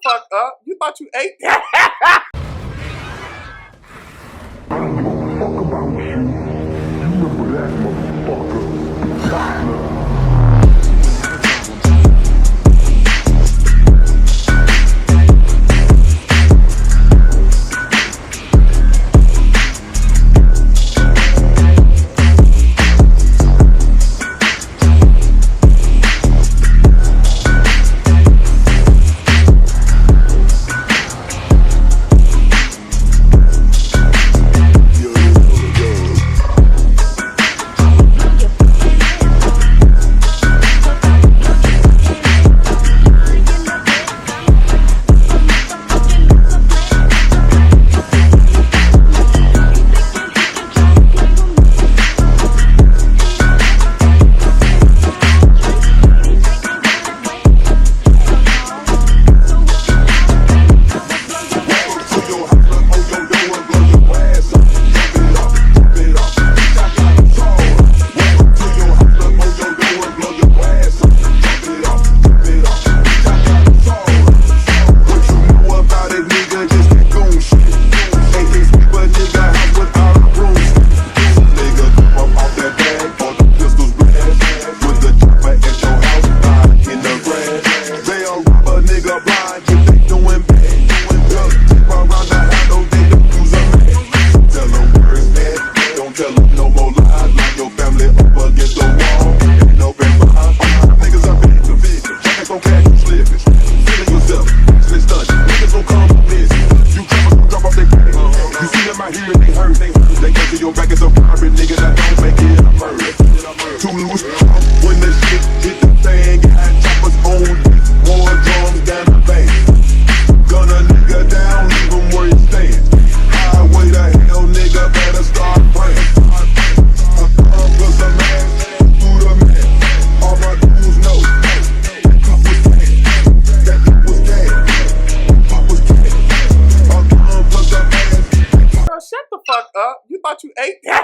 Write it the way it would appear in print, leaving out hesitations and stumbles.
fuck up. You thought you ate that? I don't give a fuck about you. You remember that, motherfucker. Partner. When the shit hit the fan, got choppers on this, war drums down the bank. Gun a nigga down, leave him where he stand. Highway to hell, nigga, better start praying. Cause the man, through the man, all my dudes know. Pop was dead, that hit was dead. Pop was dead, plus the man. Girl, shut the fuck up. You thought you ate that?